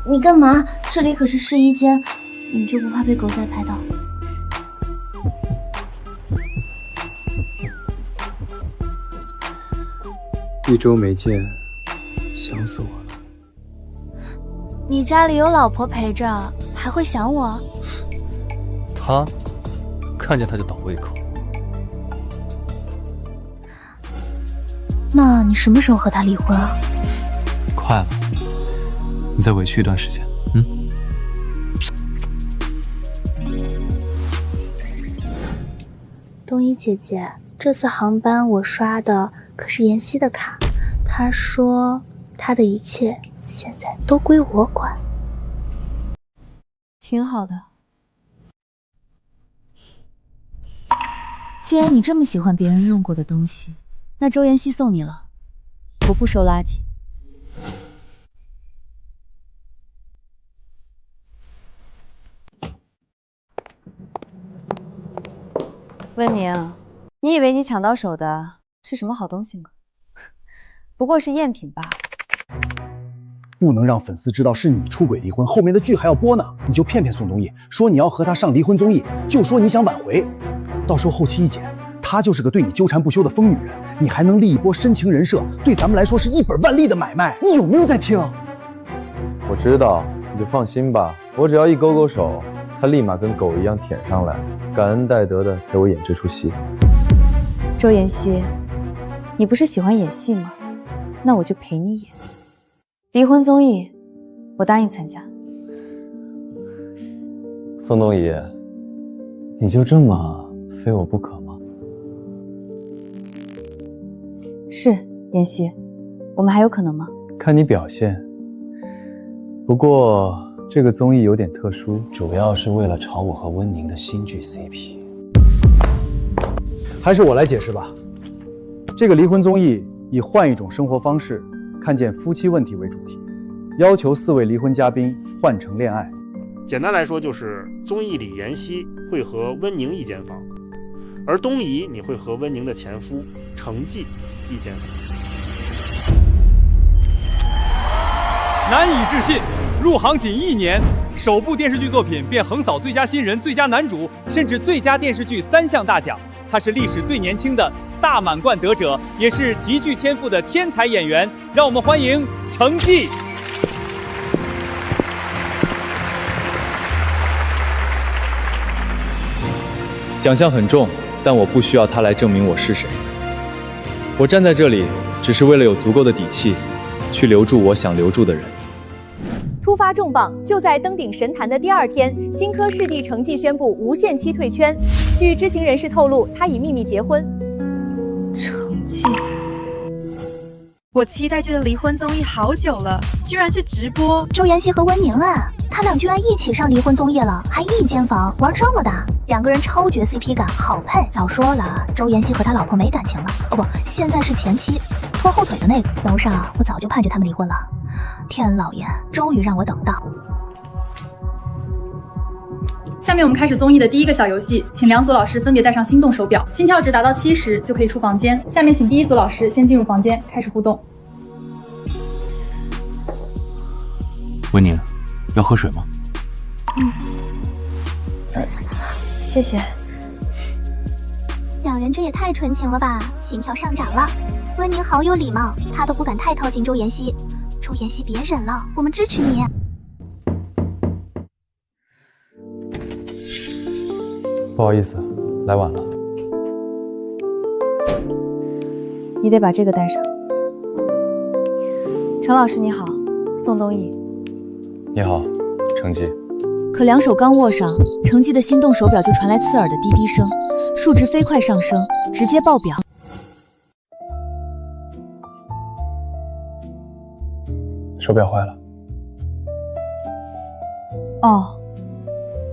你干嘛？这里可是试衣间，你就不怕被狗仔拍到？1周没见，想死我了。你家里有老婆陪着，还会想我？他看见他就倒胃口。那你什么时候和他离婚啊？快了，你再委屈一段时间。冬衣姐姐，这次航班我刷的可是妍希的卡，她说她的一切现在都归我管。挺好的。既然你这么喜欢别人用过的东西，那周妍希送你了，我不收垃圾。温宁，你以为你抢到手的是什么好东西吗？不过是赝品罢了。不能让粉丝知道是你出轨离婚，后面的剧还要播呢。你就骗骗宋冬野，说你要和他上离婚综艺，就说你想挽回，到时候后期一剪，她就是个对你纠缠不休的疯女人，你还能立一波深情人设，对咱们来说是一本万利的买卖。你有没有在听？我知道，你就放心吧，我只要一勾勾手，他立马跟狗一样舔上来，感恩戴德的陪我演这出戏。周妍希，你不是喜欢演戏吗？那我就陪你演。离婚综艺，我答应参加。宋冬野，你就这么非我不可吗？是，妍希，我们还有可能吗？看你表现。不过这个综艺有点特殊，主要是为了炒我和温宁的新剧 CP。还是我来解释吧。这个离婚综艺以换一种生活方式，看见夫妻问题为主题，要求4位离婚嘉宾换成恋爱。简单来说，就是综艺里妍希会和温宁一间房，而东仪你会和温宁的前夫程纪一间房。难以置信，入行仅1年，首部电视剧作品便横扫最佳新人、最佳男主，甚至最佳电视剧3项大奖。他是历史最年轻的大满贯得者，也是极具天赋的天才演员。让我们欢迎程纪。奖项很重，但我不需要它来证明我是谁。我站在这里，只是为了有足够的底气，去留住我想留住的人。突发重磅，就在登顶神坛的第2天，新科视帝程纪宣布无限期退圈。据知情人士透露，他已秘密结婚。程纪，我期待这个离婚综艺好久了，居然是直播。周妍希和温宁啊，他俩居然一起上离婚综艺了，还一间房，玩这么大，2个人超绝 CP 感，好配。早说了，周妍希和他老婆没感情了。哦不，现在是前妻，拖后腿的那个。楼上，我早就盼着他们离婚了。天老爷，终于让我等到。下面我们开始综艺的第1个小游戏，请2组老师分别戴上心动手表，心跳值达到70就可以出房间。下面请第1组老师先进入房间，开始互动。温宁，要喝水吗？谢谢。2人这也太纯情了吧，心跳上涨了。温宁好有礼貌，他都不敢太靠近周妍希。周妍希别忍了，我们支持你。不好意思，来晚了。你得把这个带上。程老师你好，宋冬野。你好，程纪。可2手刚握上，程纪的心动手表就传来刺耳的滴滴声，数值飞快上升，直接爆表。手表坏了。哦，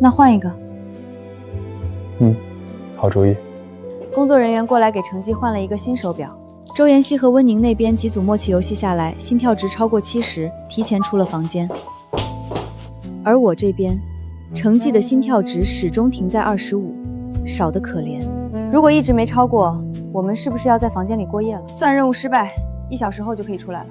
那换一个。好主意。工作人员过来给程纪换了一个新手表。周妍希和温宁那边几组默契游戏下来，心跳值超过70，提前出了房间。而我这边，程纪的心跳值始终停在25，少得可怜。如果一直没超过，我们是不是要在房间里过夜了？算任务失败，1小时后就可以出来了。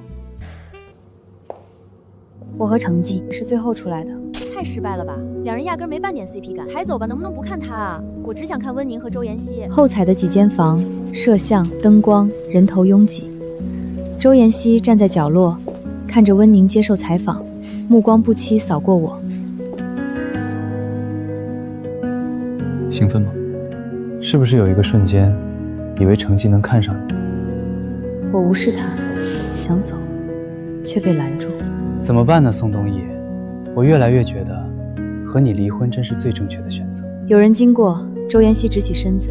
我和程纪是最后出来的。太失败了吧，两人压根没半点 CP 感。抬走吧，能不能不看他啊？我只想看温宁和周妍希。后采的几间房，摄像、灯光，人头拥挤。周妍希站在角落，看着温宁接受采访，目光不期扫过我。兴奋吗？是不是有一个瞬间，以为程纪能看上你？我无视他，想走，却被拦住。怎么办呢，宋冬野？我越来越觉得，和你离婚真是最正确的选择。有人经过，周妍希直起身子，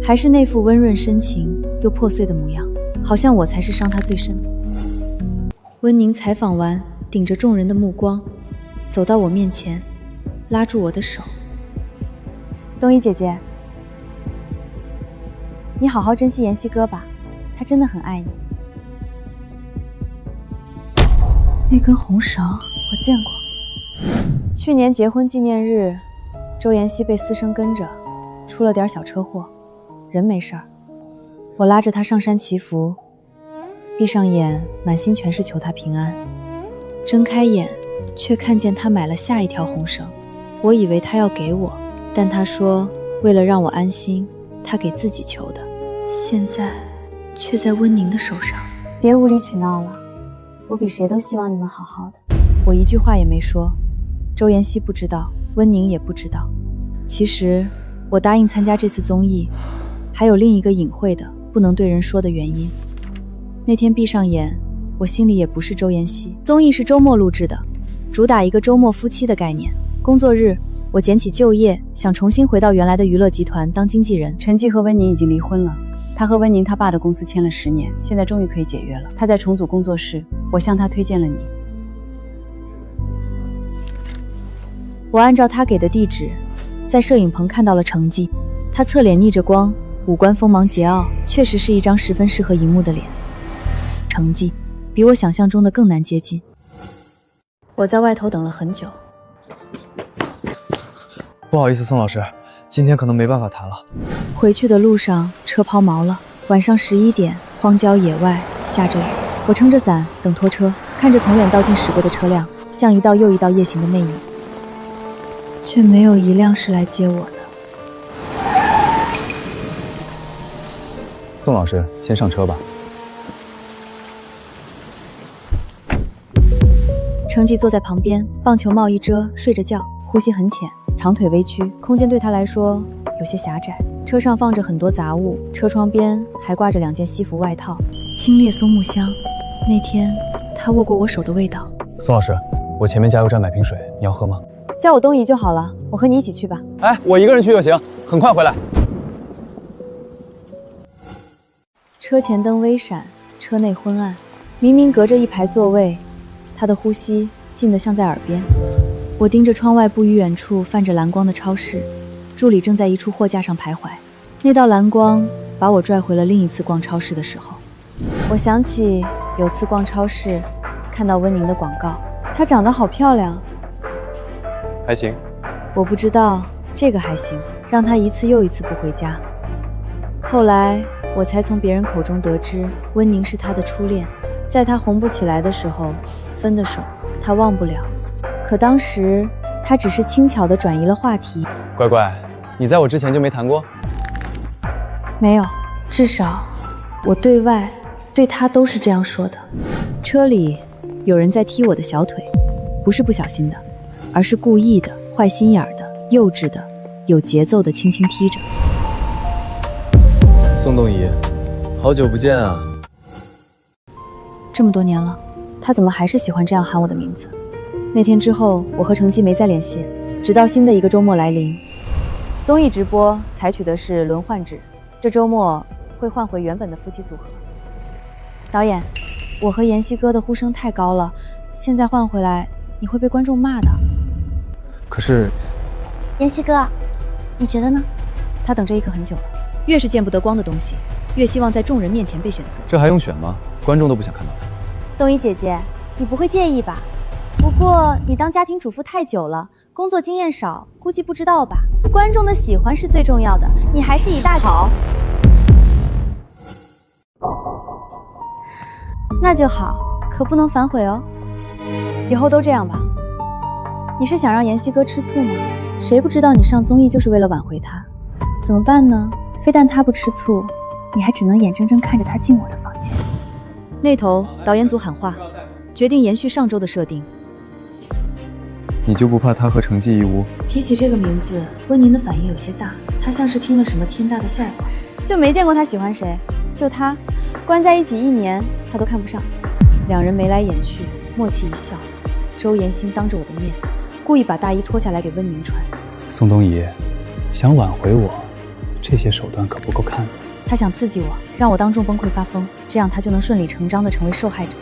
还是那副温润深情又破碎的模样，好像我才是伤他最深的。温宁采访完，顶着众人的目光，走到我面前，拉住我的手。冬衣姐姐，你好好珍惜妍希哥吧，他真的很爱你。那根红绳我见过。去年结婚纪念日，周妍希被私生跟着，出了点小车祸，人没事儿。我拉着她上山祈福，闭上眼，满心全是求她平安。睁开眼，却看见她买了下一条红绳。我以为她要给我，但她说为了让我安心，她给自己求的。现在却在温宁的手上。别无理取闹了，我比谁都希望你们好好的。我一句话也没说。周妍希不知道，温宁也不知道。其实我答应参加这次综艺，还有另一个隐晦的不能对人说的原因。那天闭上眼，我心里也不是周妍希。综艺是周末录制的，主打一个周末夫妻的概念。工作日，我捡起就业，想重新回到原来的娱乐集团当经纪人。陈纪和温宁已经离婚了，他和温宁他爸的公司签了10年，现在终于可以解约了。他在重组工作室，我向他推荐了你。我按照他给的地址，在摄影棚看到了程纪。他侧脸逆着光，五官锋芒桀骜，确实是一张十分适合荧幕的脸。程纪比我想象中的更难接近。我在外头等了很久。不好意思，宋老师，今天可能没办法谈了。回去的路上车抛锚了，晚上11点，荒郊野外，下着雨。我撑着伞等拖车，看着从远到近驶过的车辆，像一道又一道夜行的魅影，却没有一辆是来接我的。宋老师，先上车吧。程纪坐在旁边，棒球帽一遮，睡着觉，呼吸很浅，长腿微曲，空间对他来说有些狭窄。车上放着很多杂物，车窗边还挂着2件西服外套，清冽松木香。那天他握过我手的味道。宋老师，我前面加油站买瓶水，你要喝吗？叫我东姨就好了，我和你一起去吧。哎，我一个人去就行，很快回来。车前灯微闪，车内昏暗，明明隔着一排座位，他的呼吸近得像在耳边。我盯着窗外不远处泛着蓝光的超市，助理正在一处货架上徘徊。那道蓝光把我拽回了另一次逛超市的时候。我想起有次逛超市，看到温宁的广告，她长得好漂亮。还行。我不知道这个还行，让她一次又一次不回家。后来我才从别人口中得知，温宁是他的初恋，在他红不起来的时候分的手，他忘不了。可当时他只是轻巧地转移了话题。乖乖，你在我之前就没谈过？没有，至少我对外对他都是这样说的。车里有人在踢我的小腿，不是不小心的，而是故意的，坏心眼的，幼稚的，有节奏的轻轻踢着。宋冬怡，好久不见啊！这么多年了，他怎么还是喜欢这样喊我的名字？那天之后，我和程纪没再联系，直到新的一个周末来临。综艺直播采取的是轮换制，这周末会换回原本的夫妻组合。导演，我和妍希哥的呼声太高了，现在换回来你会被观众骂的。可是，妍希哥，你觉得呢？他等这一刻很久了。越是见不得光的东西，越希望在众人面前被选择。这还用选吗？观众都不想看到他。冬怡姐姐，你不会介意吧？不过你当家庭主妇太久了，工作经验少，估计不知道吧？观众的喜欢是最重要的，你还是以大好。那就好，可不能反悔哦。以后都这样吧。你是想让妍希哥吃醋吗？谁不知道你上综艺就是为了挽回他？怎么办呢？非但他不吃醋，你还只能眼睁睁看着他进我的房间。那头导演组喊话，决定延续上周的设定。你就不怕他和成绩一屋？提起这个名字，温宁的反应有些大，他像是听了什么天大的笑话，就没见过他喜欢谁。就他，关在一起1年，他都看不上。两人眉来眼去，默契一笑。周延新当着我的面，故意把大衣脱下来给温宁穿。宋冬野，想挽回我，这些手段可不够看的。他想刺激我，让我当众崩溃发疯，这样他就能顺理成章地成为受害者。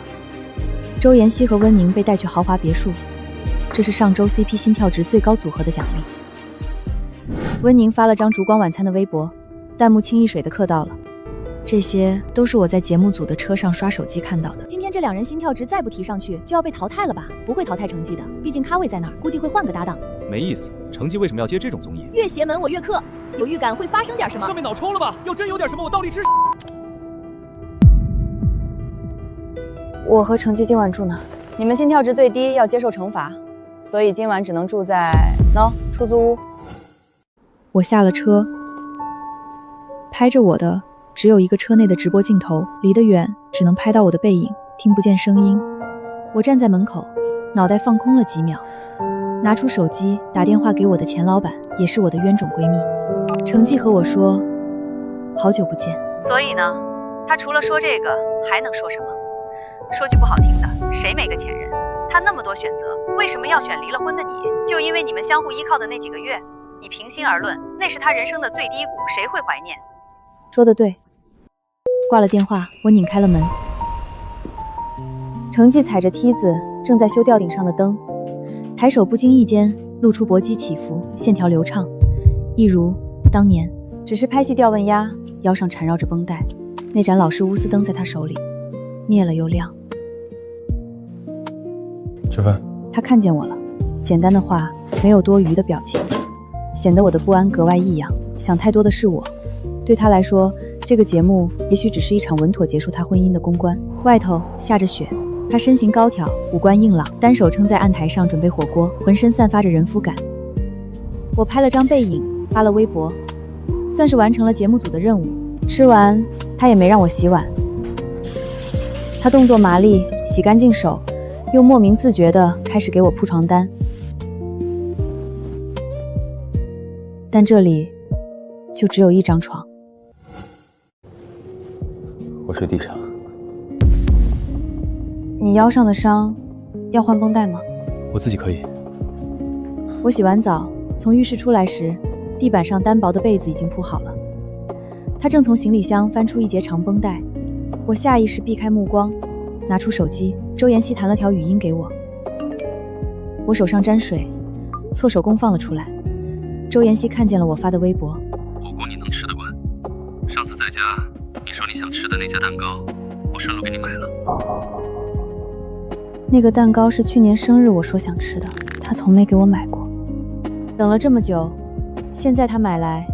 周延希和温宁被带去豪华别墅，这是上周 CP 心跳值最高组合的奖励。温宁发了张烛光晚餐的微博，弹幕清一水的刻到了。这些都是我在节目组的车上刷手机看到的。今天这两人心跳值再不提上去，就要被淘汰了吧？不会淘汰成绩的，毕竟咖位在那儿，估计会换个搭档。没意思，成绩为什么要接这种综艺？越邪门我越克，有预感会发生点什么。上面脑抽了吧？要真有点什么，我倒立吃。我和成绩今晚住哪？你们心跳值最低，要接受惩罚，所以今晚只能住在出租屋。我下了车，拍着我的只有一个车内的直播镜头，离得远只能拍到我的背影，听不见声音。我站在门口，脑袋放空了几秒，拿出手机打电话给我的前老板，也是我的冤种闺蜜。成绩和我说，好久不见。所以呢，他除了说这个还能说什么？说句不好听的，谁没个前任？他那么多选择，为什么要选离了婚的你？就因为你们相互依靠的那几个月？你平心而论，那是他人生的最低谷，谁会怀念？说得对。挂了电话，我拧开了门。成绩踩着梯子，正在修吊顶上的灯，抬手不经意间露出脖肌起伏，线条流畅，一如当年。只是拍戏吊问鸭，腰上缠绕着绷带，那盏老式钨丝灯在他手里灭了又亮。吃饭。他看见我了，简单的话，没有多余的表情，显得我的不安格外异样。想太多的是我，对他来说，这个节目也许只是一场稳妥结束他婚姻的公关。外头下着雪，他身形高挑，五官硬朗，单手撑在案台上准备火锅，浑身散发着人夫感。我拍了张背影，发了微博，算是完成了节目组的任务。吃完，他也没让我洗碗，他动作麻利，洗干净手，又莫名自觉地开始给我铺床单。但这里就只有一张床。我睡地上。你腰上的伤要换绷带吗？我自己可以。我洗完澡从浴室出来时，地板上单薄的被子已经铺好了。他正从行李箱翻出一截长绷带，我下意识避开目光，拿出手机，周妍希弹了条语音给我。我手上沾水，错手工放了出来。周妍希看见了我发的微博。火锅你能吃得惯？上次在家你说你想吃的那家蛋糕，我顺路给你买了。那个蛋糕是去年生日我说想吃的，他从没给我买过。等了这么久，现在他买来，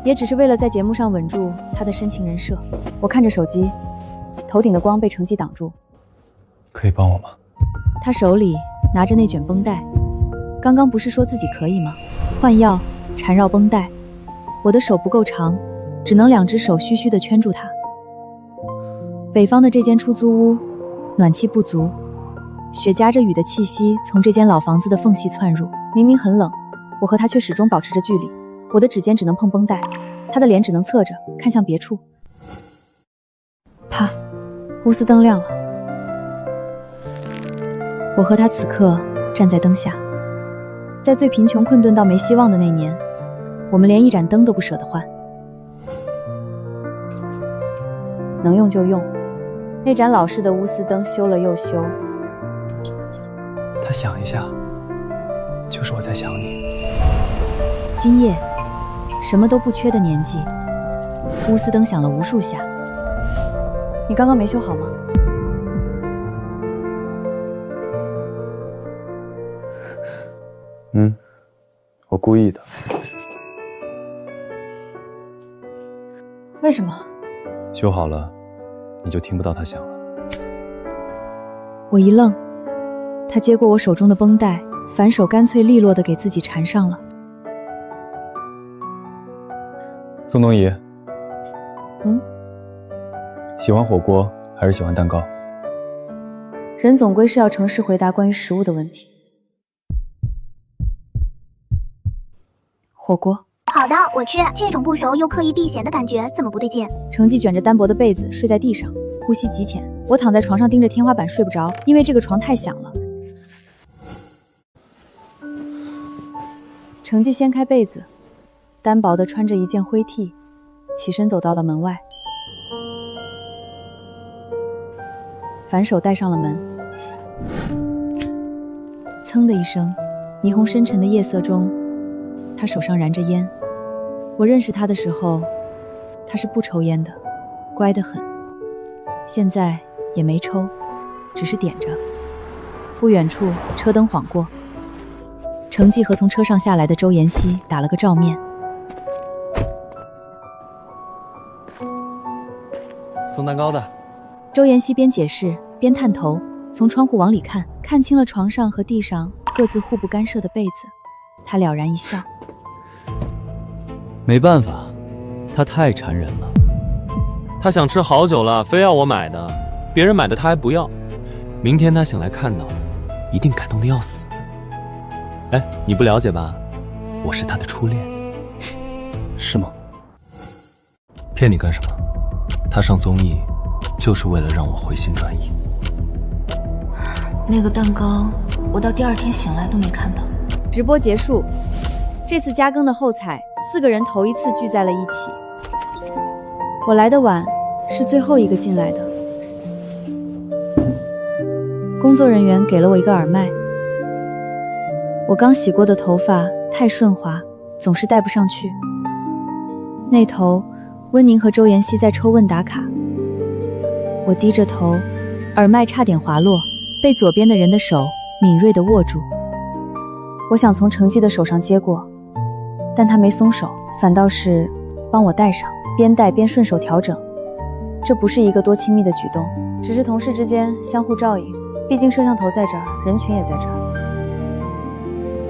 也只是为了在节目上稳住他的深情人设。我看着手机，头顶的光被成绩挡住。可以帮我吗？他手里拿着那卷绷带，刚刚不是说自己可以吗？换药，缠绕绷带，我的手不够长，只能两只手虚虚地圈住它。北方的这间出租屋，暖气不足，雪夹着雨的气息从这间老房子的缝隙窜入。明明很冷，我和他却始终保持着距离。我的指尖只能碰绷带，他的脸只能侧着看向别处。啪，钨丝灯亮了。我和他此刻站在灯下。在最贫穷困顿到没希望的那年，我们连一盏灯都不舍得换，能用就用。那盏老式的钨丝灯修了又修。他想一下，就是我在想你。今夜，什么都不缺的年纪，钨丝灯响了无数下。你刚刚没修好吗？我故意的。为什么？修好了，你就听不到它响了。我一愣，他接过我手中的绷带，反手干脆利落地给自己缠上了。宋冬怡，喜欢火锅还是喜欢蛋糕？人总归是要诚实回答关于食物的问题。火锅。好的，我去。这种不熟又刻意避嫌的感觉怎么不对劲？程记卷着单薄的被子睡在地上，呼吸极浅。我躺在床上盯着天花板睡不着，因为这个床太响了。程记掀开被子，单薄的穿着一件灰 T， 起身走到了门外，反手带上了门。噌的一声，霓虹深沉的夜色中，他手上燃着烟。我认识他的时候，他是不抽烟的，乖得很。现在也没抽，只是点着。不远处车灯晃过，程记和从车上下来的周妍希打了个照面。送蛋糕的。周妍希边解释边探头，从窗户往里看，看清了床上和地上各自互不干涉的被子。他了然一笑。没办法，他太缠人了。他想吃好久了，非要我买的，别人买的他还不要。明天他醒来看到，一定感动得要死。哎，你不了解吧？我是他的初恋。是吗？骗你干什么？他上综艺就是为了让我回心转意。那个蛋糕，我到第二天醒来都没看到。直播结束，这次加更的后采，4个人头一次聚在了一起。我来的晚，是最后一个进来的。工作人员给了我一个耳麦。我刚洗过的头发太顺滑，总是戴不上去。那头，温宁和周妍希在抽问打卡。我低着头，耳麦差点滑落，被左边的人的手敏锐地握住。我想从程记的手上接过，但他没松手，反倒是帮我戴上，边戴边顺手调整。这不是一个多亲密的举动，只是同事之间相互照应。毕竟摄像头在这儿，人群也在这儿。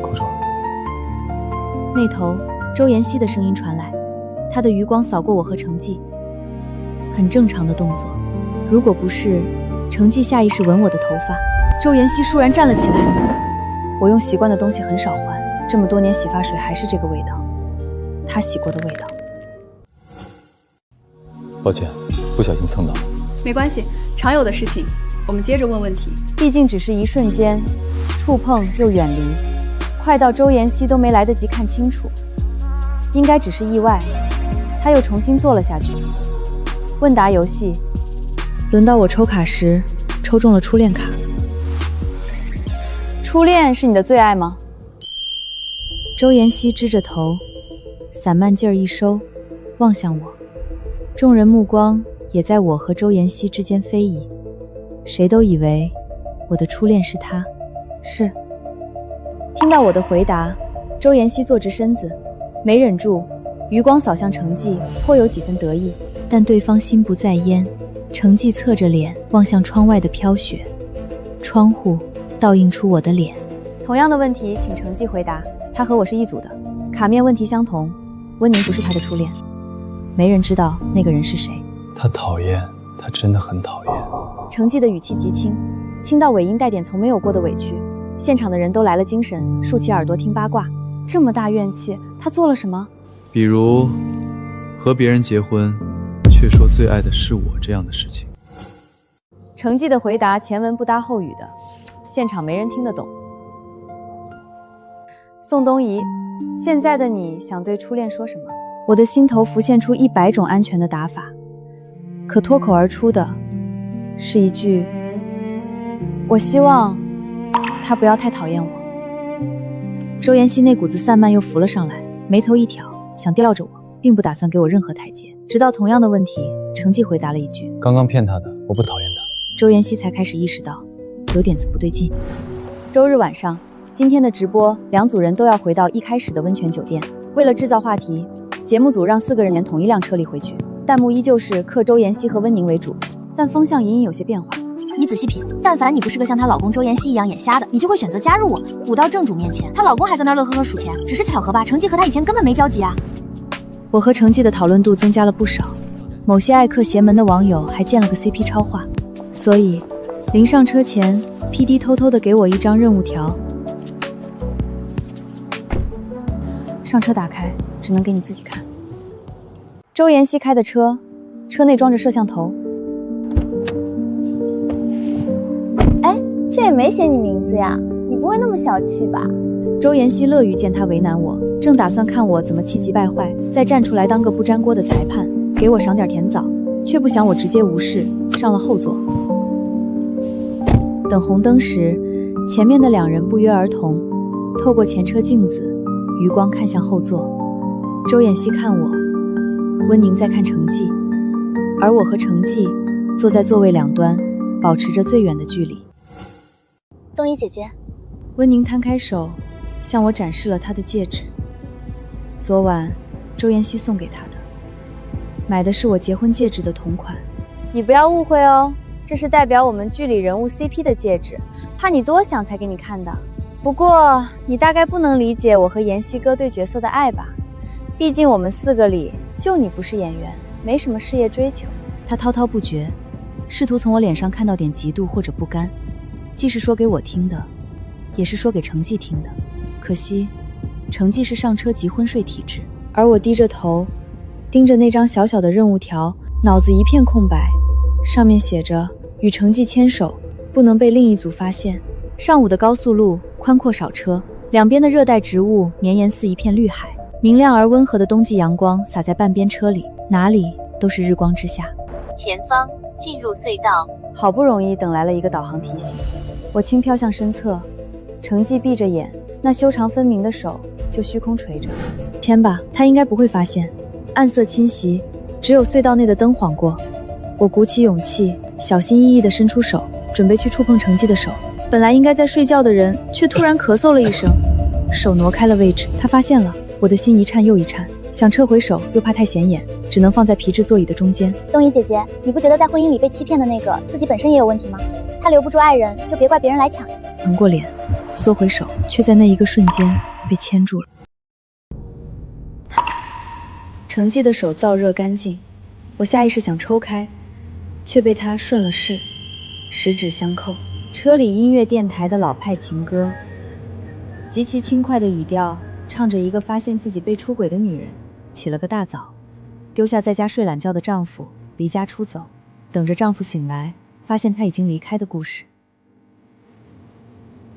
公主。那头，周妍希的声音传来，她的余光扫过我和程记，很正常的动作。如果不是程记下意识吻我的头发，周妍希倏然站了起来。我用习惯的东西很少换，这么多年洗发水还是这个味道，他洗过的味道。抱歉，不小心蹭到。没关系，常有的事情。我们接着问问题。毕竟只是一瞬间，触碰又远离，快到周妍希都没来得及看清楚。应该只是意外，他又重新坐了下去。问答游戏，轮到我抽卡时，抽中了初恋卡。初恋是你的最爱吗？周妍希支着头，散漫劲儿一收，望向我。众人目光也在我和周妍希之间飞移，谁都以为我的初恋是他。是。听到我的回答，周妍希坐直身子，没忍住，余光扫向程记，颇有几分得意。但对方心不在焉，程记侧着脸望向窗外的飘雪，窗户倒映出我的脸。同样的问题，请程记回答。他和我是一组的，卡面问题相同。温宁不是他的初恋，没人知道那个人是谁。他讨厌，他真的很讨厌。程记的语气极轻，轻到尾音带点从没有过的委屈。现场的人都来了精神，竖起耳朵听八卦。这么大怨气，他做了什么？比如和别人结婚，却说最爱的是我这样的事情。程记的回答前文不搭后语的，现场没人听得懂。宋冬怡，现在的你想对初恋说什么？我的心头浮现出100种安全的打法，可脱口而出的是一句：我希望他不要太讨厌我。周妍希那股子散漫又浮了上来，眉头一挑，想吊着我，并不打算给我任何台阶。直到同样的问题，程记回答了一句：刚刚骗他的，我不讨厌他。周妍希才开始意识到有点子不对劲。周日晚上，今天的直播，2组人都要回到一开始的温泉酒店。为了制造话题，节目组让4个人连同一辆车里回去，弹幕依旧是克周妍希和温宁为主，但风向隐隐有些变化。1你仔细品，但凡你不是个像她老公周妍希一样眼瞎的，你就会选择加入我们。舞到正主面前，她老公还搁那乐呵呵数钱，只是巧合吧？程记和她以前根本没交集啊。我和程记的讨论度增加了不少，某些爱嗑邪门的网友还建了个 CP 超话，所以临上车前 ，PD 偷偷的给我一张任务条。上车打开，只能给你自己看。周妍希开的车，车内装着摄像头。哎，这也没写你名字呀，你不会那么小气吧？周妍希乐于见他为难我，正打算看我怎么气急败坏，再站出来当个不粘锅的裁判，给我赏点甜枣，却不想我直接无视，上了后座。等红灯时，前面的两人不约而同透过前车镜子，余光看向后座。周妍希看我，温宁在看程记，而我和程记坐在座位两端，保持着最远的距离。东一姐姐，温宁摊开手，向我展示了她的戒指。昨晚周妍希送给她的，买的是我结婚戒指的同款。你不要误会哦，这是代表我们剧里人物 CP 的戒指，怕你多想才给你看的。不过你大概不能理解我和妍希哥对角色的爱吧？毕竟我们4个里就你不是演员，没什么事业追求。他滔滔不绝，试图从我脸上看到点嫉妒或者不甘，既是说给我听的，也是说给程记听的。可惜程记是上车即昏睡体质，而我低着头盯着那张小小的任务条，脑子一片空白，上面写着与程记牵手，不能被另一组发现。上午的高速路宽阔少车，两边的热带植物绵延似一片绿海，明亮而温和的冬季阳光洒在半边车里，哪里都是日光之下。前方进入隧道。好不容易等来了一个导航提醒，我轻飘向身侧，程记闭着眼，那修长分明的手就虚空垂着。牵吧，他应该不会发现。暗色侵袭，只有隧道内的灯晃过。我鼓起勇气，小心翼翼地伸出手，准备去触碰程记的手。本来应该在睡觉的人，却突然咳嗽了一声，手挪开了位置。他发现了，我的心一颤又一颤，想撤回手，又怕太显眼，只能放在皮质座椅的中间。东一姐姐，你不觉得在婚姻里被欺骗的那个自己本身也有问题吗？他留不住爱人，就别怪别人来抢。横过脸，缩回手，却在那一个瞬间被牵住了。程记的手燥热干净，我下意识想抽开，却被他顺了势，十指相扣。车里音乐电台的老派情歌，极其轻快的语调，唱着一个发现自己被出轨的女人起了个大早，丢下在家睡懒觉的丈夫，离家出走，等着丈夫醒来发现他已经离开的故事。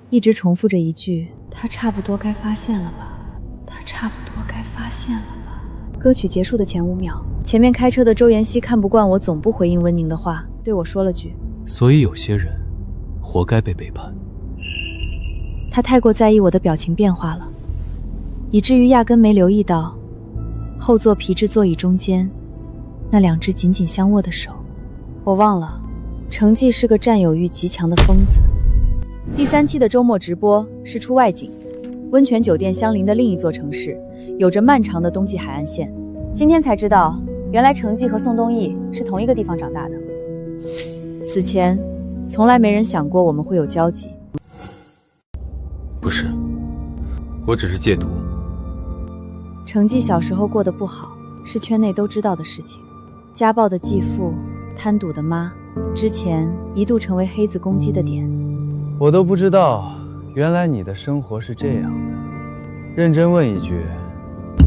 一直重复着一句，他差不多该发现了吧，他差不多该发现了吧。歌曲结束的前5秒，前面开车的周妍希看不惯我总不回应温宁的话，对我说了句，所以有些人活该被背叛。他太过在意我的表情变化了，以至于压根没留意到后座皮质座椅中间那2只紧紧相握的手。我忘了，程记是个占有欲极强的疯子。第3期的周末直播是出外景，温泉酒店相邻的另一座城市，有着漫长的冬季海岸线。今天才知道，原来程记和宋冬奕是同一个地方长大的。此前从来没人想过我们会有交集。不是，我只是戒毒。程记小时候过得不好，是圈内都知道的事情。家暴的继父，贪赌的妈，之前一度成为黑子攻击的点。我都不知道，原来你的生活是这样的。认真问一句，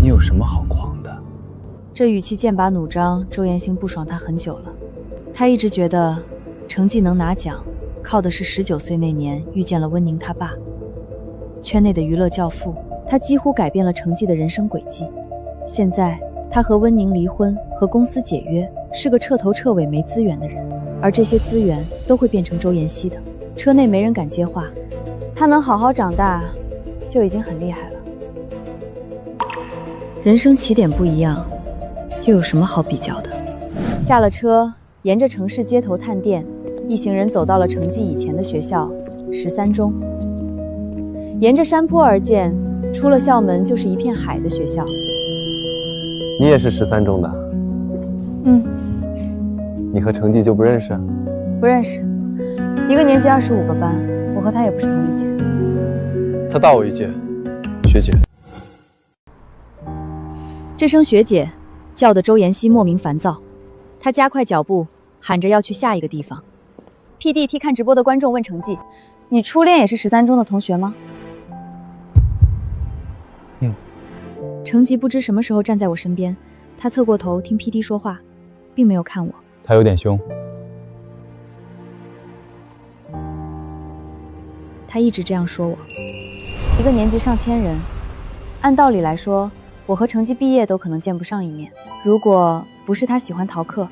你有什么好狂的？这语气剑拔弩张，周妍星不爽他很久了。他一直觉得程记能拿奖，靠的是19岁那年遇见了温宁他爸，圈内的娱乐教父。他几乎改变了程记的人生轨迹。现在他和温宁离婚，和公司解约，是个彻头彻尾没资源的人，而这些资源都会变成周妍希的。车内没人敢接话，他能好好长大就已经很厉害了。人生起点不一样，又有什么好比较的？下了车，沿着城市街头探店，一行人走到了程记以前的学校13中。沿着山坡而建，出了校门就是一片海的学校。你也是13中的？嗯。你和程记就不认识？不认识。一个年级25个班，我和他也不是同一届。他大我一届，学姐。这声学姐叫得周妍希莫名烦躁，她加快脚步，喊着要去下一个地方。PD 替看直播的观众问程记：“你初恋也是13中的同学吗？”程吉不知什么时候站在我身边，他侧过头听 PD 说话，并没有看我。他有点凶。他一直这样说我。一个年级上千人，按道理来说，我和程吉毕业都可能见不上一面。如果不是他喜欢逃课，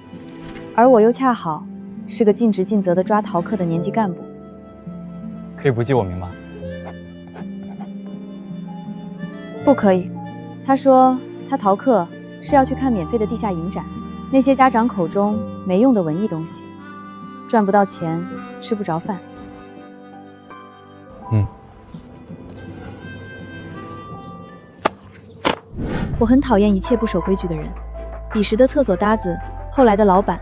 而我又恰好是个尽职尽责的抓逃课的年级干部，可以不记我名吗？不可以。他说他逃课是要去看免费的地下影展，那些家长口中没用的文艺东西，赚不到钱，吃不着饭。我很讨厌一切不守规矩的人，彼时的厕所搭子，后来的老板，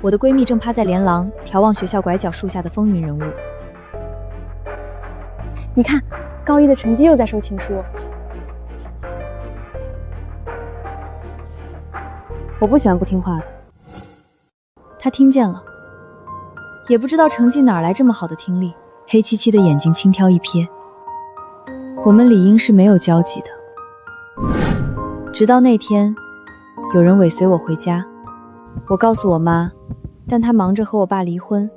我的闺蜜正趴在连廊眺望学校拐角树下的风云人物。你看，高一的成绩又在收情书。我不喜欢不听话的。他听见了，也不知道成绩哪来这么好的听力，黑漆漆的眼睛轻挑一瞥。我们理应是没有交集的。直到那天，有人尾随我回家，我告诉我妈，但她忙着和我爸离婚。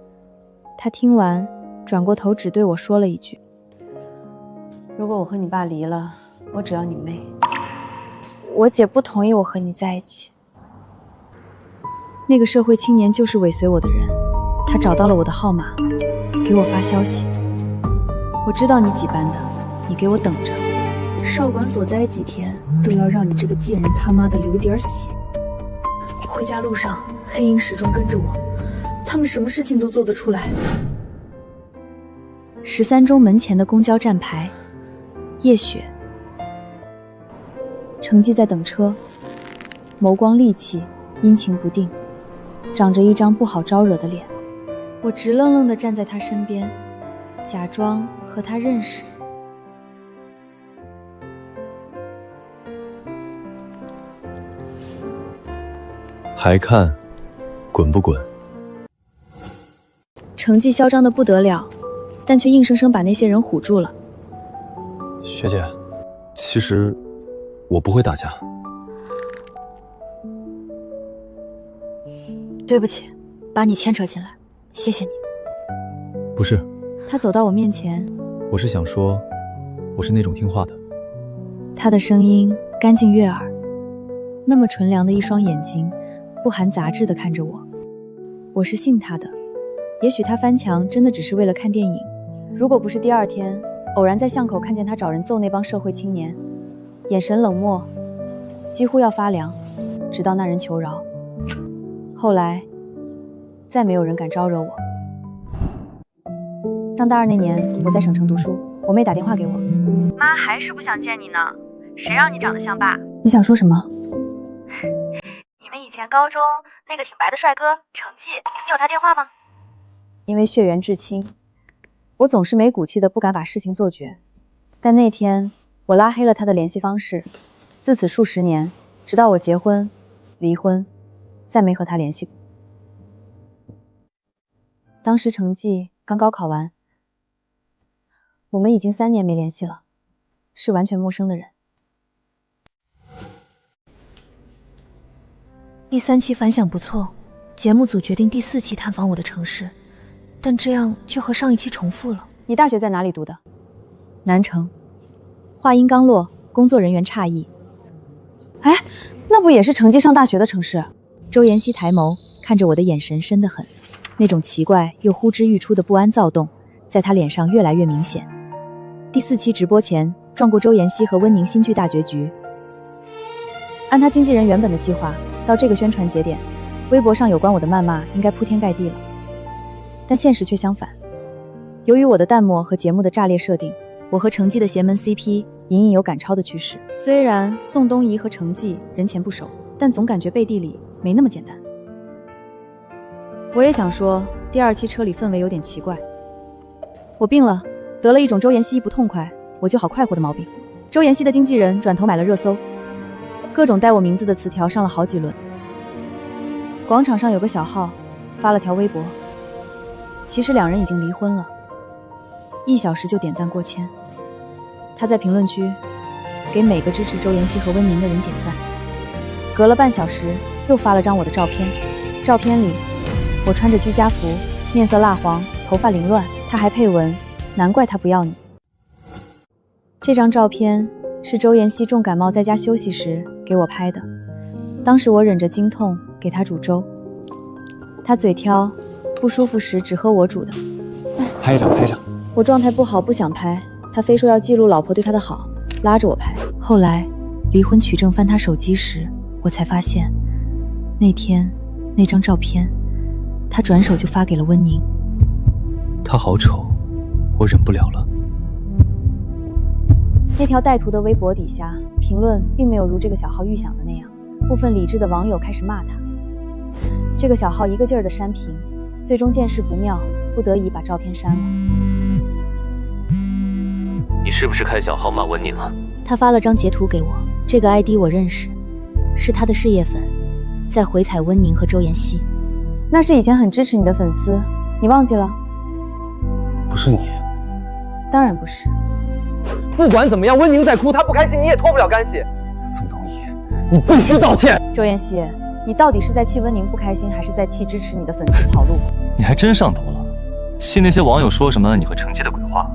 她听完，转过头只对我说了一句：“如果我和你爸离了，我只要你妹。我姐不同意我和你在一起。”那个社会青年就是尾随我的人，他找到了我的号码，给我发消息：“我知道你几班的，你给我等着。少管所待几天，都要让你这个贱人他妈的流点血。”回家路上，黑鹰始终跟着我，他们什么事情都做得出来。13中门前的公交站牌，夜雪，程记在等车，眸光戾气，阴晴不定，长着一张不好招惹的脸。我直愣愣地站在他身边，假装和他认识。还看滚不滚？程记嚣张得不得了，但却硬生生把那些人唬住了。学姐，其实我不会打架。对不起，把你牵扯进来，谢谢你。不是，他走到我面前，我是想说，我是那种听话的。他的声音干净悦耳，那么纯良的一双眼睛，不含杂质地看着我。我是信他的，也许他翻墙真的只是为了看电影。如果不是第二天偶然在巷口看见他找人揍那帮社会青年，眼神冷漠，几乎要发凉，直到那人求饶。后来再没有人敢招惹我。上大二那年，我在省城读书，我妹打电话给我，妈还是不想见你呢，谁让你长得像爸？你想说什么？你们以前高中那个挺白的帅哥程记，你有他电话吗？因为血缘至亲，我总是没骨气的不敢把事情做绝。但那天我拉黑了他的联系方式，自此数十年，直到我结婚、离婚，再没和他联系过。当时成绩刚高考完，我们已经3年没联系了，是完全陌生的人。第3期反响不错，节目组决定第4期探访我的城市，但这样就和上一期重复了。你大学在哪里读的？南城。话音刚落，工作人员诧异：“哎，那不也是成绩上大学的城市？”周妍希抬眸看着我的眼神深得很，那种奇怪又呼之欲出的不安躁动，在他脸上越来越明显。第4期直播前，撞过周妍希和温宁新剧大结局。按他经纪人原本的计划，到这个宣传节点，微博上有关我的谩骂应该铺天盖地了。但现实却相反，由于我的淡漠和节目的炸裂设定，我和程记的邪门 CP 隐隐有赶超的趋势。虽然宋冬怡和程记人前不熟，但总感觉背地里没那么简单。我也想说，第2期车里氛围有点奇怪，我病了，得了一种周妍希一不痛快我就好快活的毛病。周妍希的经纪人转头买了热搜，各种带我名字的词条上了好几轮。广场上有个小号发了条微博，其实两人已经离婚了，1小时就点赞过千。他在评论区给每个支持周妍希和温宁的人点赞。隔了半小时又发了张我的照片，照片里我穿着居家服，面色蜡黄，头发凌乱，他还配文难怪他不要你。这张照片是周妍希重感冒在家休息时给我拍的，当时我忍着经痛给他煮粥，他嘴挑，不舒服时只喝我煮的。拍一张，拍一张。我状态不好不想拍，他非说要记录老婆对他的好，拉着我拍。后来离婚取证翻他手机时，我才发现那天那张照片他转手就发给了温宁。他好丑，我忍不了了。那条带图的微博底下评论并没有如这个小号预想的那样，部分理智的网友开始骂他。这个小号一个劲儿的删评，最终见势不妙，不得已把照片删了。你是不是开小号骂温宁了？他发了张截图给我，这个 ID 我认识，是他的事业粉，在回踩温宁和周妍希。那是以前很支持你的粉丝，你忘记了？不是你。当然不是。不管怎么样，温宁在哭，她不开心你也脱不了干系。宋冬野，你必须道歉。周妍希，你到底是在气温宁不开心，还是在气支持你的粉丝跑路？你还真上头了，信那些网友说什么你和程记的鬼话。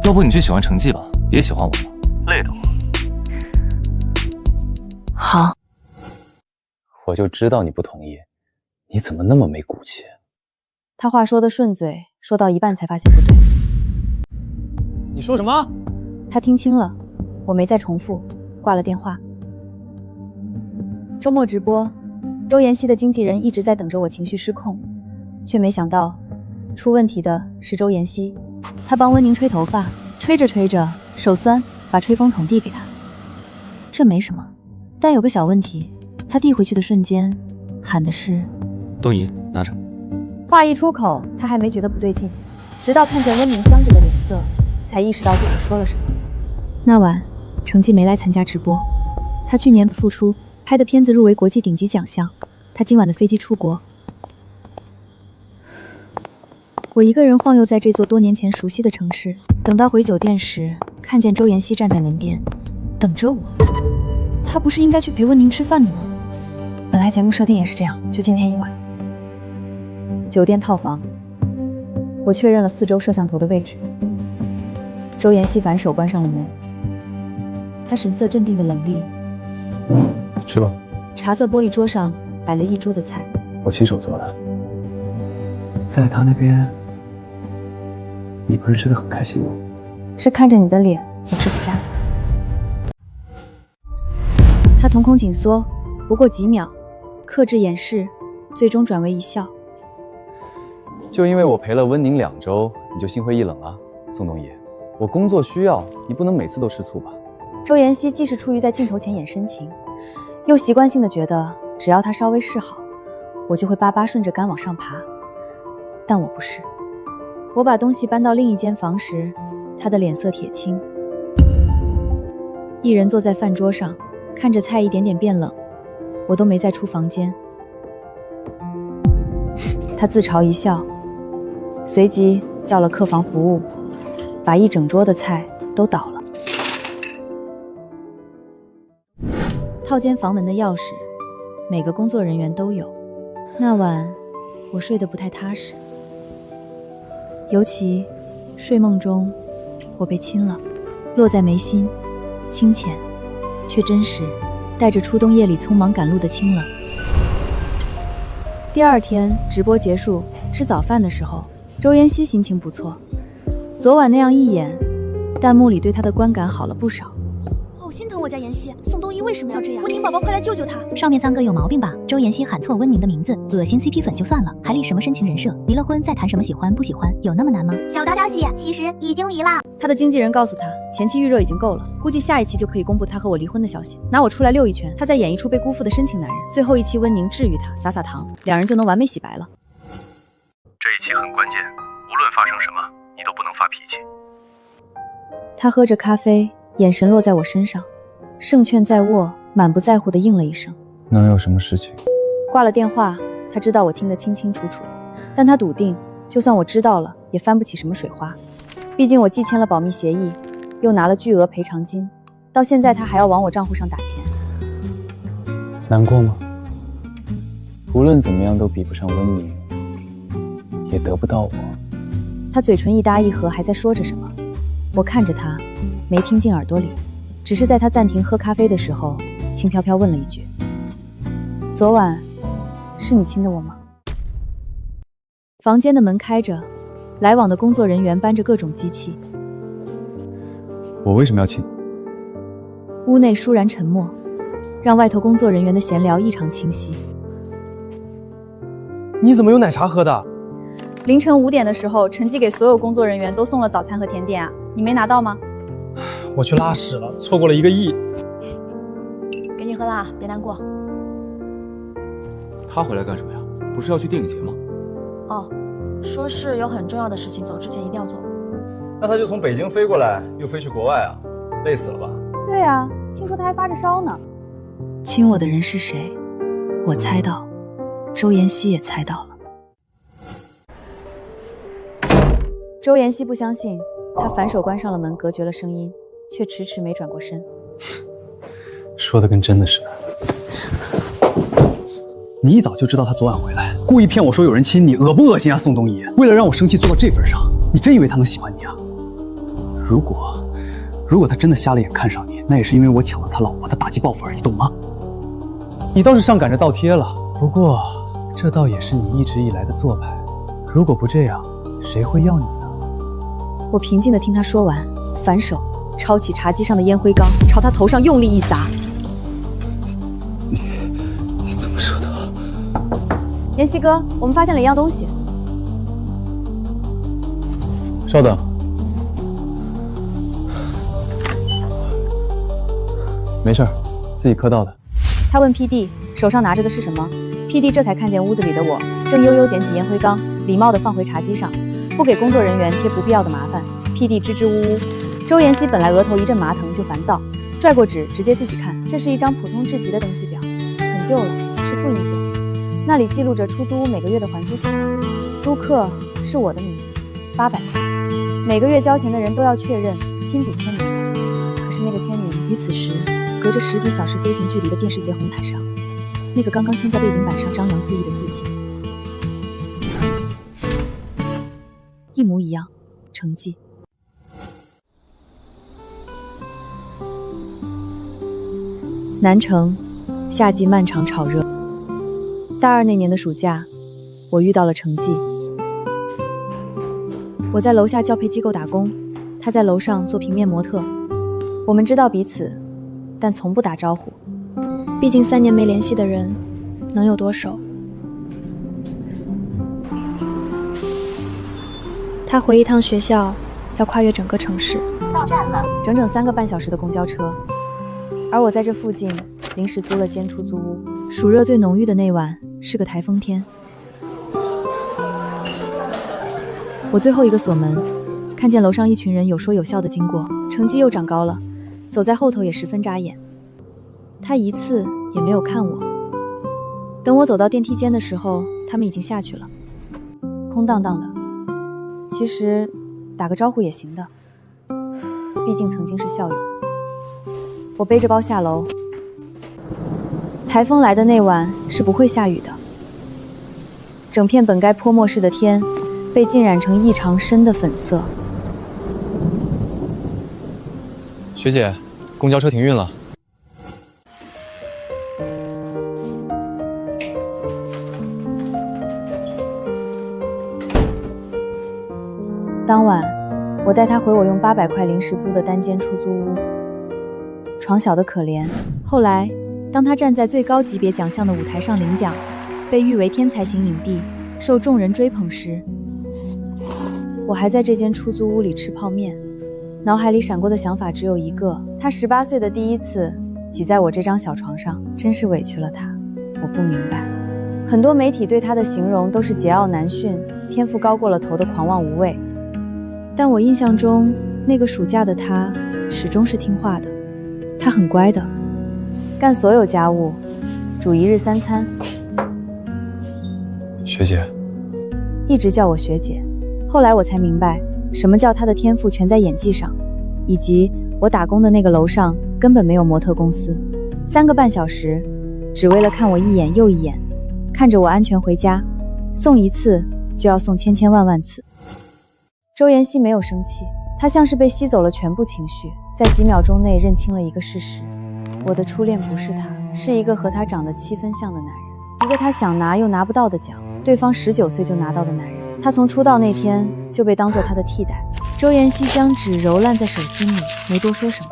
要不你去喜欢程记吧，别喜欢我了，累得我。好。我就知道你不同意，你怎么那么没骨气？他话说的顺嘴，说到一半才发现不对。你说什么？他听清了，我没再重复，挂了电话。周末直播，周妍希的经纪人一直在等着我情绪失控，却没想到出问题的是周妍希。她帮温宁吹头发，吹着吹着手酸，把吹风筒递给他。这没什么，但有个小问题，他递回去的瞬间喊的是东怡，拿着。话一出口，他还没觉得不对劲，直到看见温宁僵着的脸色，才意识到自己说了什么。那晚程记没来参加直播，他去年复出拍的片子入围国际顶级奖项，他今晚的飞机出国。我一个人晃悠在这座多年前熟悉的城市，等到回酒店时，看见周妍希站在门边等着我。他不是应该去陪温宁吃饭的吗？本来节目设定也是这样，就今天一晚。酒店套房，我确认了4周摄像头的位置。周妍希反手关上了门，她神色镇定的冷厉。吃吧。茶色玻璃桌上摆了一桌的菜，我亲手做的。在他那边，你不是吃得很开心吗？是看着你的脸，我吃不下。他瞳孔紧缩，不过几秒，克制掩饰，最终转为一笑。就因为我陪了温宁2周，你就心灰意冷了？宋冬野，我工作需要，你不能每次都吃醋吧？周妍希既是出于在镜头前演深情，又习惯性的觉得只要他稍微示好，我就会巴巴顺着杆往上爬。但我不是。我把东西搬到另一间房时，他的脸色铁青。一人坐在饭桌上，看着菜一点点变冷，我都没再出房间。他自嘲一笑，随即叫了客房服务，把一整桌的菜都倒了。套间房门的钥匙，每个工作人员都有。那晚我睡得不太踏实，尤其睡梦中我被亲了，落在眉心，清浅却真实，带着初冬夜里匆忙赶路的清冷。第二天直播结束，吃早饭的时候，周妍希心情不错，昨晚那样一演，弹幕里对她的观感好了不少。好心疼我家妍希，宋冬依为什么要这样？温宁宝宝，快来救救她！上面3个有毛病吧？周妍希喊错温宁的名字，恶心 CP 粉就算了，还立什么深情人设？离了婚再谈什么喜欢不喜欢，有那么难吗？小道消息，其实已经离了。他的经纪人告诉他，前期预热已经够了，估计下一期就可以公布他和我离婚的消息。拿我出来溜一圈，他再演一出被辜负的深情男人。最后一期温宁治愈他，撒撒糖，2人就能完美洗白了。这一期很关键，无论发生什么，你都不能发脾气。他喝着咖啡，眼神落在我身上，胜券在握，满不在乎地应了一声。能有什么事情？挂了电话，他知道我听得清清楚楚，但他笃定，就算我知道了，也翻不起什么水花。毕竟我既签了保密协议，又拿了巨额赔偿金，到现在他还要往我账户上打钱。难过吗？无论怎么样都比不上温宁，也得不到我。他嘴唇一搭一合，还在说着什么。我看着他，没听进耳朵里，只是在他暂停喝咖啡的时候，轻飘飘问了一句：“昨晚是你亲的我吗？”房间的门开着，来往的工作人员搬着各种机器。我为什么要亲？屋内倏然沉默，让外头工作人员的闲聊异常清晰。你怎么有奶茶喝的？凌晨5点的时候，陈记给所有工作人员都送了早餐和甜点啊，你没拿到吗？我去拉屎了，错过了1个亿。给你喝啦，别难过。他回来干什么呀？不是要去电影节吗？哦，说是有很重要的事情，走之前一定要做。那他就从北京飞过来，又飞去国外啊，累死了吧？对啊，听说他还发着烧呢。亲我的人是谁？我猜到，周妍希也猜到了。周妍希不相信，他反手关上了门，隔绝了声音，却迟迟没转过身。说的跟真的似的。你一早就知道他昨晚回来，故意骗我说有人亲你，恶不恶心啊，宋东怡？为了让我生气做到这份上，你真以为他能喜欢你啊？如果他真的瞎了眼看上你，那也是因为我抢了他老婆的打击报复而已，懂吗？你倒是上赶着倒贴了，不过这倒也是你一直以来的做派。如果不这样，谁会要你呢？我平静地听他说完，反手抄起茶几上的烟灰缸，朝他头上用力一砸。你怎么舍得？妍希哥，我们发现了一样东西。稍等。没事儿，自己磕到的。他问 PD 手上拿着的是什么 ，PD 这才看见屋子里的我正悠悠捡起烟灰缸，礼貌地放回茶几上，不给工作人员添不必要的麻烦。PD 支支吾吾。周妍希本来额头一阵麻疼，就烦躁，拽过纸直接自己看，这是一张普通至极的登记表，很旧了，是复印件，那里记录着出租屋每个月的还租情况，租客是我的名字，800块，每个月交钱的人都要确认，亲笔签名。可是那个签名与此时隔着10几小时飞行距离的电视节红毯上，那个刚刚签在背景板上张扬恣意的字迹，一模一样，成绩。南城，夏季漫长炒热。大2那年的暑假，我遇到了程记。我在楼下教培机构打工，他在楼上做平面模特。我们知道彼此，但从不打招呼。毕竟3年没联系的人，能有多熟？他回一趟学校，要跨越整个城市。到站了，整整3个半小时的公交车。而我在这附近临时租了间出租屋。暑热最浓郁的那晚是个台风天。我最后一个锁门，看见楼上一群人有说有笑的经过。成绩又长高了，走在后头也十分扎眼。他一次也没有看我。等我走到电梯间的时候，他们已经下去了，空荡荡的。其实打个招呼也行的，毕竟曾经是校友。我背着包下楼。台风来的那晚是不会下雨的，整片本该泼墨似的天被浸染成异常深的粉色。学姐，公交车停运了。当晚，我带他回我用800块临时租的单间出租屋。床小得可怜。后来，当他站在最高级别奖项的舞台上领奖，被誉为天才型影帝，受众人追捧时，我还在这间出租屋里吃泡面，脑海里闪过的想法只有一个：他18岁的第一次挤在我这张小床上，真是委屈了他。我不明白，很多媒体对他的形容都是桀骜难驯、天赋高过了头的狂妄无畏。但我印象中那个暑假的他始终是听话的，他很乖的，干所有家务，煮1日3餐。学姐，一直叫我学姐。后来我才明白，什么叫他的天赋全在演技上，以及我打工的那个楼上根本没有模特公司。3个半小时，只为了看我一眼又一眼，看着我安全回家，送一次就要送千千万万次。周妍希没有生气，她像是被吸走了全部情绪，在几秒钟内认清了一个事实：我的初恋不是他，是一个和他长得7分像的男人，一个他想拿又拿不到的奖，对方19岁就拿到的男人。他从出道那天就被当做他的替代。周妍希将纸揉烂在手心里，没多说什么。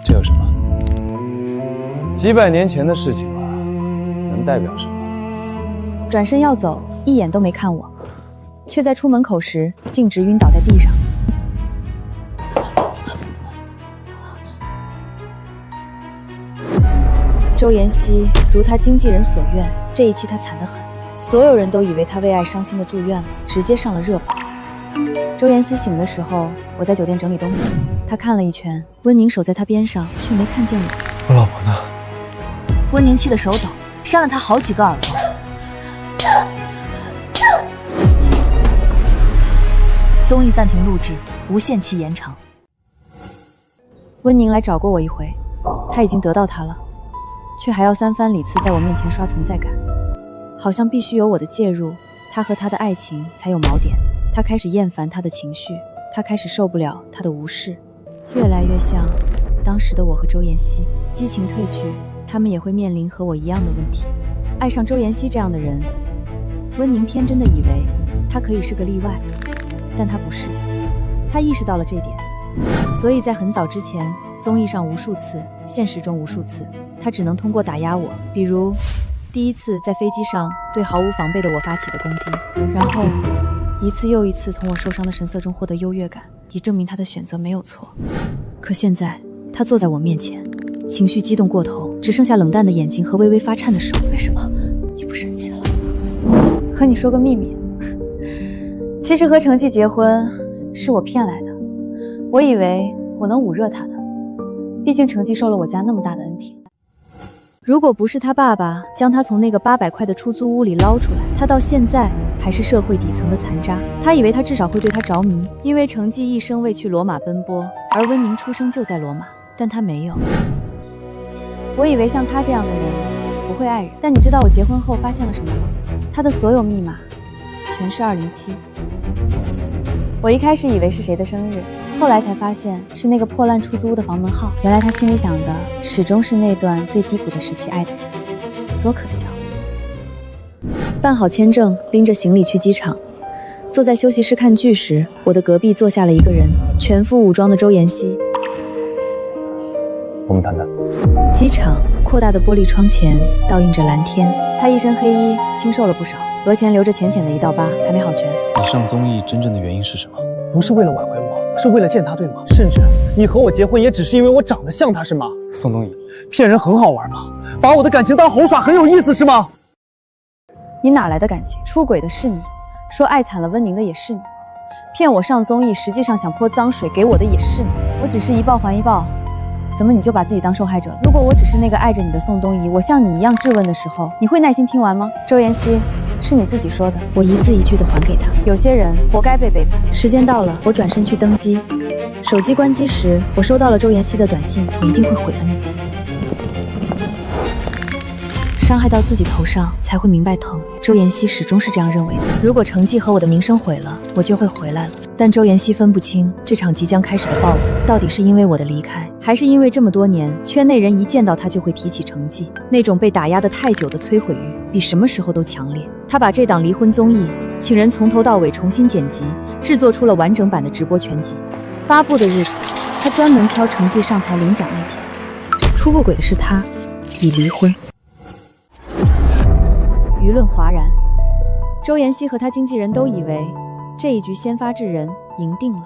这有什么？几百年前的事情了，能代表什么？转身要走，一眼都没看我，却在出门口时径直晕倒在地上。周妍希如她经纪人所愿，这一期她惨得很，所有人都以为她为爱伤心的住院了，直接上了热榜。周妍希醒的时候，我在酒店整理东西，她看了一圈，温宁守在她边上，却没看见我。我老婆呢？温宁气得手抖，扇了他好几个耳光。综艺暂停录制，无限期延长。温宁来找过我一回，他已经得到他了，却还要3番2次在我面前刷存在感，好像必须有我的介入，他和他的爱情才有锚点。他开始厌烦他的情绪，他开始受不了他的无视，越来越像当时的我和周妍希。激情褪去，他们也会面临和我一样的问题。爱上周妍希这样的人，温宁天真的以为他可以是个例外，但他不是。他意识到了这点，所以在很早之前，综艺上无数次，现实中无数次，他只能通过打压我，比如第一次在飞机上对毫无防备的我发起的攻击，然后一次又一次从我受伤的神色中获得优越感，以证明他的选择没有错。可现在他坐在我面前，情绪激动过头，只剩下冷淡的眼睛和微微发颤的手。为什么你不生气了？和你说个秘密，其实和程纪结婚是我骗来的，我以为我能捂热他的，毕竟程纪受了我家那么大的恩情。如果不是他爸爸将他从那个800块的出租屋里捞出来，他到现在还是社会底层的残渣。他以为他至少会对他着迷，因为程纪一生为去罗马奔波，而温宁出生就在罗马，但他没有。我以为像他这样的人不会爱人，但你知道我结婚后发现了什么吗？他的所有密码全是207。我一开始以为是谁的生日，后来才发现是那个破烂出租屋的房门号。原来他心里想的始终是那段最低谷的时期爱的人，多可笑。办好签证，拎着行李去机场。坐在休息室看剧时，我的隔壁坐下了一个人，全副武装的周妍希。我们谈谈。机场扩大的玻璃窗前倒映着蓝天，他一身黑衣，清瘦了不少，额前留着浅浅的一道疤，还没好全。你上综艺真正的原因是什么？不是为了挽回我，是为了见他，对吗？甚至你和我结婚也只是因为我长得像他，是吗？宋冬野，骗人很好玩吗？把我的感情当猴耍很有意思是吗？你哪来的感情？出轨的是你，说爱惨了温宁的也是你，骗我上综艺，实际上想泼脏水给我的也是你。我只是一报还一报，怎么你就把自己当受害者了？如果我只是那个爱着你的宋冬野，我像你一样质问的时候，你会耐心听完吗？周妍希，是你自己说的，我一字一句的还给他。有些人活该被背叛。时间到了，我转身去登机，手机关机时，我收到了周妍希的短信：我一定会毁了你。伤害到自己头上才会明白疼，周妍希始终是这样认为的。如果程纪和我的名声毁了，我就会回来了。但周妍希分不清这场即将开始的报复，到底是因为我的离开，还是因为这么多年圈内人一见到他就会提起程纪，那种被打压得太久的摧毁欲比什么时候都强烈。他把这档离婚综艺请人从头到尾重新剪辑，制作出了完整版的直播全集。发布的日子，他专门挑程纪上台领奖那天。出过轨的是他，已离婚。舆论哗然，周妍希和他经纪人都以为这一局先发制人，赢定了。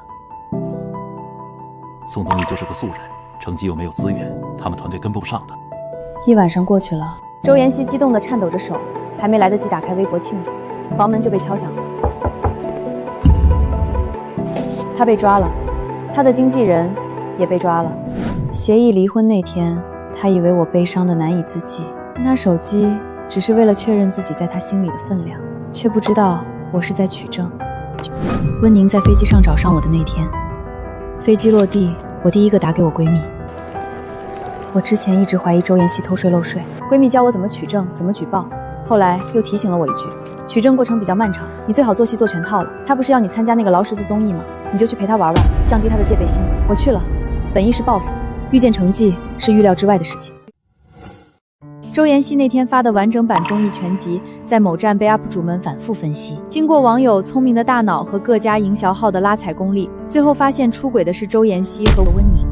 宋冬野就是个素人，程纪又没有资源，他们团队跟不上的。一晚上过去了，周妍希激动地颤抖着手，还没来得及打开微博庆祝，房门就被敲响了。他被抓了，他的经纪人也被抓了。协议离婚那天，他以为我悲伤的难以自己，看他手机只是为了确认自己在他心里的分量，却不知道我是在取证。温宁在飞机上找上我的那天，飞机落地，我第一个打给我闺蜜。我之前一直怀疑周妍希偷税漏税，闺蜜教我怎么取证，怎么举报，后来又提醒了我一句，取证过程比较漫长，你最好做戏做全套了。他不是要你参加那个劳什子综艺吗？你就去陪他玩玩，降低他的戒备心。我去了，本意是报复，遇见成绩是预料之外的事情。周妍希那天发的完整版综艺全集，在某站被 UP 主们反复分析，经过网友聪明的大脑和各家营销号的拉踩功力，最后发现出轨的是周妍希和温宁，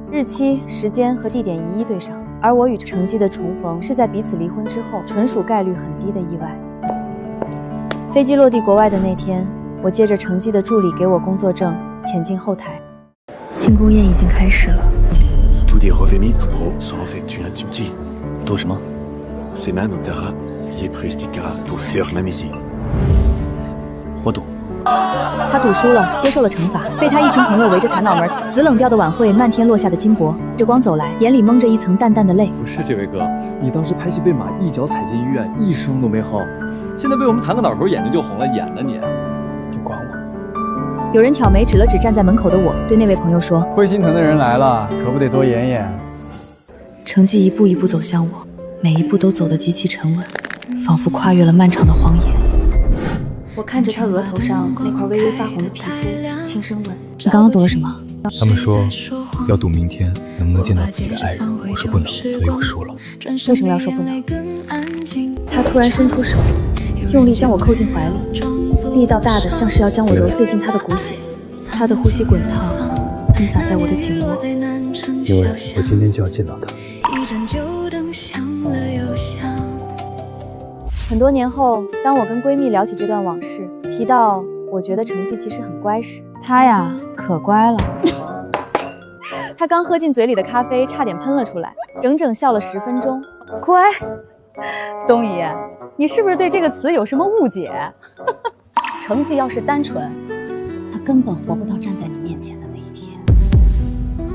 日期、时间和地点一一对上，而我与成绩的重逢是在彼此离婚之后，纯属概率很低的意外。飞机落地国外的那天，我借着成绩的助理给我工作证，潜进后台。庆功宴已经开始了。Tous des revenus pro sont effectués à Djibouti. 做什么 C'est ma notara, y est prestica pour faire ma mission. 我懂。他赌输了，接受了惩罚，被他一群朋友围着弹脑门，紫冷调的晚会漫天落下的金箔，着光走来，眼里蒙着一层淡淡的泪。不是这位哥，你当时拍戏被马一脚踩进医院，一声都没吼，现在被我们弹个脑头，眼睛就红了，演了你，你管我？有人挑眉指了指站在门口的我，对那位朋友说：“会心疼的人来了，可不得多演演。”成绩一步一步走向我，每一步都走得极其沉稳，仿佛跨越了漫长的荒野。我看着他额头上那块微微发红的皮肤，轻声问：“你刚刚读了什么？”他们说要赌明天能不能见到自己的爱人，我说不能，所以我输了。为什么要说不能？他突然伸出手，用力将我扣进怀里，力道大的像是要将我揉碎进他的骨血。他的呼吸滚烫，喷洒在我的颈窝。因为我今天就要见到他。很多年后，当我跟闺蜜聊起这段往事，提到我觉得成绩其实很乖时，她呀可乖了。她刚喝进嘴里的咖啡差点喷了出来，整整笑了10分钟。乖，东姨，你是不是对这个词有什么误解？成绩要是单纯，他根本活不到站在你面前的那一天。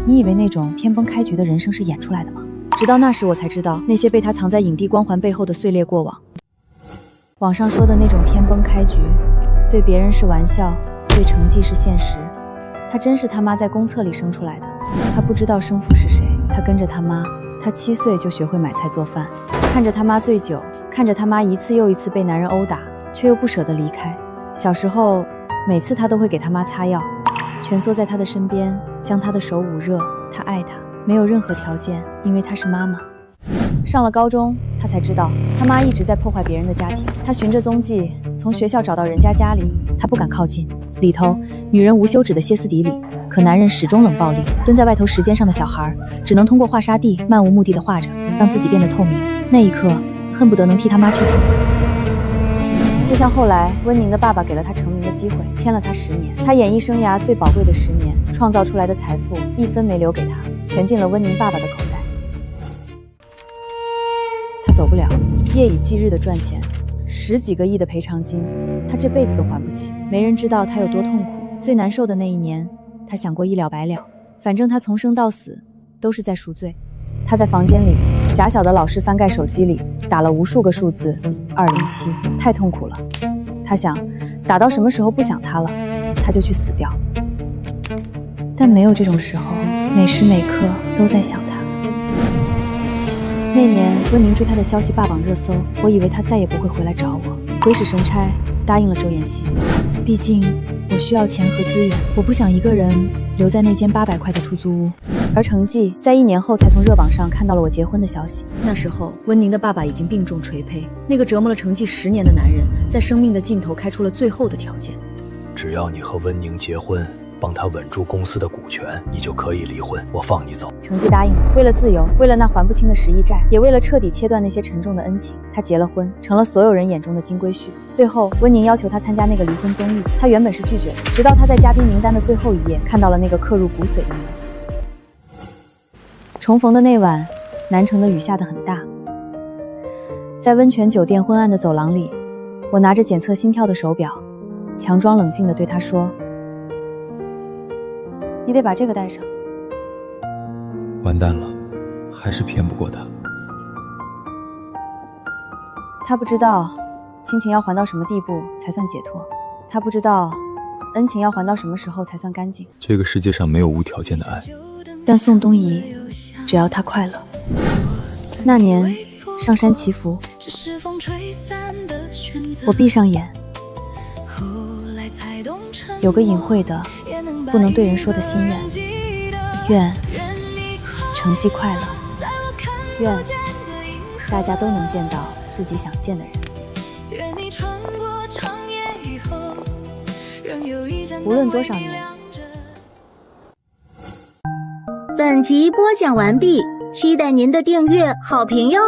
你以为那种天崩开局的人生是演出来的吗？直到那时我才知道，那些被他藏在影帝光环背后的碎裂过往。网上说的那种天崩开局，对别人是玩笑，对成绩是现实。他真是他妈在公厕里生出来的，他不知道生父是谁，他跟着他妈，他7岁就学会买菜做饭，看着他妈醉酒，看着他妈一次又一次被男人殴打，却又不舍得离开。小时候，每次他都会给他妈擦药，蜷缩在他的身边，将他的手捂热。他爱他，没有任何条件，因为他是妈妈。上了高中，他才知道他妈一直在破坏别人的家庭。他循着踪迹，从学校找到人家家里，他不敢靠近。里头，女人无休止的歇斯底里，可男人始终冷暴力。蹲在外头时间上的小孩，只能通过画沙地，漫无目的的画着，让自己变得透明。那一刻，恨不得能替他妈去死。就像后来，温宁的爸爸给了他成名的机会，签了他10年。他演艺生涯最宝贵的10年，创造出来的财富一分没留给他，全进了温宁爸爸的口袋。他走不了，夜以继日的赚钱，10几个亿的赔偿金，他这辈子都还不起。没人知道他有多痛苦。最难受的那1年，他想过一了百了，反正他从生到死都是在赎罪。他在房间里狭小的老式翻盖手机里打了无数个数字207，太痛苦了。他想打到什么时候不想他了，他就去死掉。但没有这种时候，每时每刻都在想他。那年温宁追他的消息霸榜热搜，我以为他再也不会回来找我，鬼使神差答应了周妍希。毕竟我需要钱和资源，我不想一个人留在那间800块的出租屋。而成绩在1年后才从热榜上看到了我结婚的消息。那时候温宁的爸爸已经病重垂胚，那个折磨了成绩10年的男人，在生命的尽头开出了最后的条件：只要你和温宁结婚，帮他稳住公司的股权，你就可以离婚，我放你走。成绩答应了，为了自由，为了那还不清的10亿债，也为了彻底切断那些沉重的恩情，他结了婚，成了所有人眼中的金龟婿。最后，温宁要求他参加那个离婚综艺，他原本是拒绝的，直到他在嘉宾名单的最后一页看到了那个刻入骨髓的名字。重逢的那晚，南城的雨下得很大。在温泉酒店昏暗的走廊里，我拿着检测心跳的手表，强装冷静地对他说：“你得把这个带上。完蛋了，还是骗不过他。他不知道亲情要还到什么地步才算解脱，他不知道恩情要还到什么时候才算干净。这个世界上没有无条件的爱，但宋冬怡只要她快乐。那年上山祈福，我闭上眼，有个隐晦的不能对人说的心愿，愿成绩快乐，愿大家都能见到自己想见的人。无论多少年。本集播讲完毕，期待您的订阅好评哟。